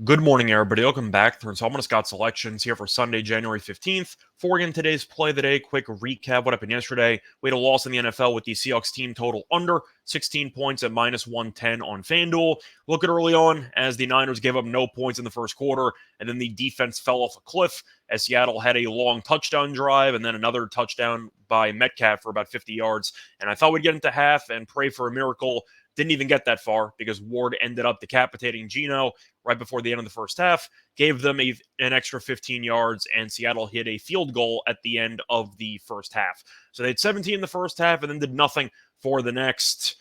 Good morning, everybody. Welcome back to Installment Scott Selections here for Sunday, January 15th. Before we get into today's play of the day, quick recap what happened yesterday. We had a loss in the NFL with the Seahawks team total under 16 points at minus 110 on FanDuel. Look at early on as the Niners gave up no points in the first quarter, and then the defense fell off a cliff as Seattle had a long touchdown drive and then another touchdown by Metcalf for about 50 yards. And I thought we'd get into half and pray for a miracle. Didn't even get that far because Ward ended up decapitating Geno right before the end of the first half, gave them an extra 15 yards, and Seattle hit a field goal at the end of the first half. So they had 17 in the first half and then did nothing for the next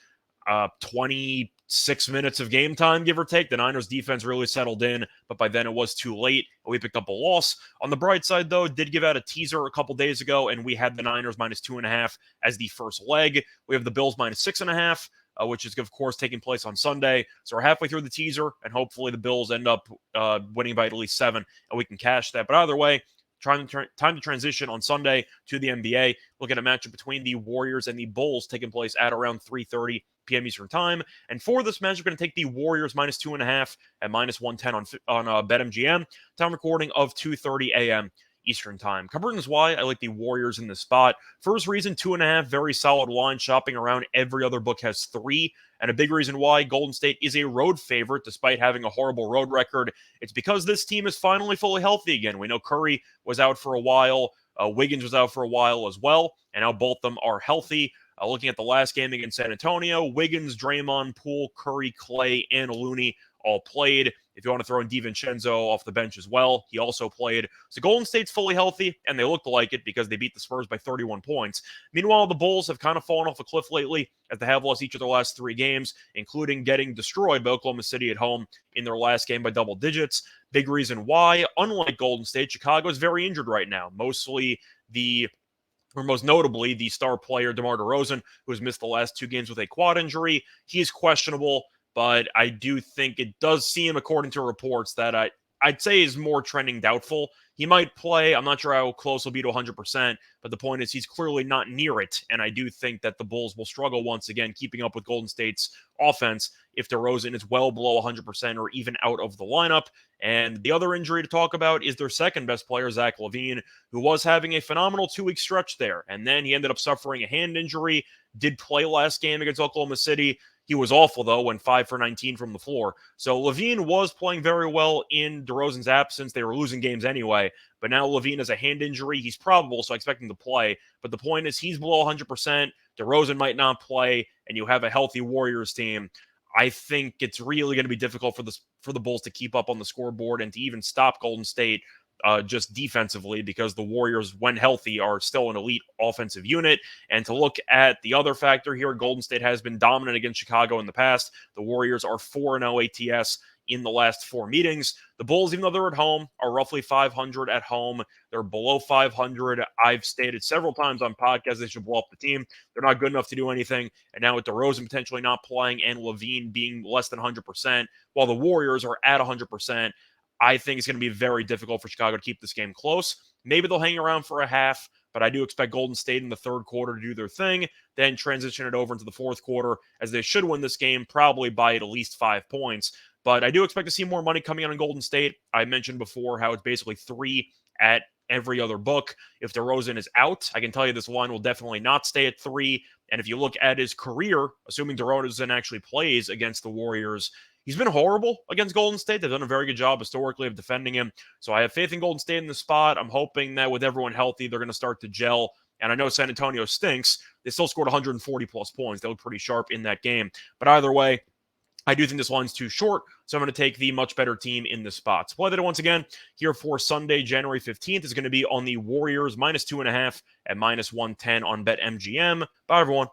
26 minutes of game time, give or take. The Niners defense really settled in, but by then it was too late. We picked up a loss. On the bright side, though, did give out a teaser a couple days ago, and we had the Niners minus 2.5 as the first leg. We have the Bills minus 6.5. Which is, of course, taking place on Sunday. So we're halfway through the teaser, and hopefully the Bills end up winning by at least 7, and we can cash that. But either way, time to transition on Sunday to the NBA. Look at a matchup between the Warriors and the Bulls taking place at around 3:30 p.m. Eastern Time. And for this match, we're going to take the Warriors minus 2.5 at minus 110 on BetMGM. Time recording of 2:30 a.m. Eastern Time. Covering is why I like the Warriors in this spot. First reason, 2.5, very solid line. Shopping around, every other book has 3. And a big reason why Golden State is a road favorite despite having a horrible road record. It's because this team is finally fully healthy again. We know Curry was out for a while. Wiggins was out for a while as well. And now both of them are healthy. Looking at the last game against San Antonio, Wiggins, Draymond, Poole, Curry, Clay, and Looney all played. If you want to throw in DiVincenzo off the bench as well, he also played. So Golden State's fully healthy, and they looked like it because they beat the Spurs by 31 points. Meanwhile, the Bulls have kind of fallen off a cliff lately as they have lost each of their last 3 games, including getting destroyed by Oklahoma City at home in their last game by double digits. Big reason why, unlike Golden State, Chicago is very injured right now. Most notably, the star player, DeMar DeRozan, who has missed the last 2 games with a quad injury. He's questionable, but I do think it does seem, according to reports, that I'd say is more trending doubtful. He might play. I'm not sure how close he'll be to 100%, but the point is he's clearly not near it, and I do think that the Bulls will struggle once again keeping up with Golden State's offense if DeRozan is well below 100% or even out of the lineup. And the other injury to talk about is their second best player, Zach LaVine, who was having a phenomenal 2-week stretch there, and then he ended up suffering a hand injury, did play last game against Oklahoma City. He was awful, though, went 5 for 19 from the floor. So LaVine was playing very well in DeRozan's absence. They were losing games anyway. But now LaVine has a hand injury. He's probable, so I expect him to play. But the point is he's below 100%. DeRozan might not play, and you have a healthy Warriors team. I think it's really going to be difficult for the Bulls to keep up on the scoreboard and to even stop Golden State just defensively, because the Warriors, when healthy, are still an elite offensive unit. And to look at the other factor here, Golden State has been dominant against Chicago in the past. The Warriors are 4-0 ATS in the last 4 meetings. The Bulls, even though they're at home, are roughly 500 at home. They're below 500. I've stated several times on podcasts they should blow up the team. They're not good enough to do anything. And now with DeRozan potentially not playing and LaVine being less than 100%, while the Warriors are at 100%, I think it's going to be very difficult for Chicago to keep this game close. Maybe they'll hang around for a half, but I do expect Golden State in the third quarter to do their thing, then transition it over into the fourth quarter, as they should win this game probably by at least 5 points. But I do expect to see more money coming in on Golden State. I mentioned before how it's basically 3 at every other book. If DeRozan is out, I can tell you this line will definitely not stay at 3. And if you look at his career, assuming DeRozan actually plays against the Warriors, he's been horrible against Golden State. They've done a very good job historically of defending him. So I have faith in Golden State in the spot. I'm hoping that with everyone healthy, they're going to start to gel. And I know San Antonio stinks. They still scored 140-plus points. They look pretty sharp in that game. But either way, I do think this line's too short, so I'm going to take the much better team in this spot. So play that once again here for Sunday, January 15th is going to be on the Warriors minus 2.5 at minus 110 on BetMGM. Bye, everyone.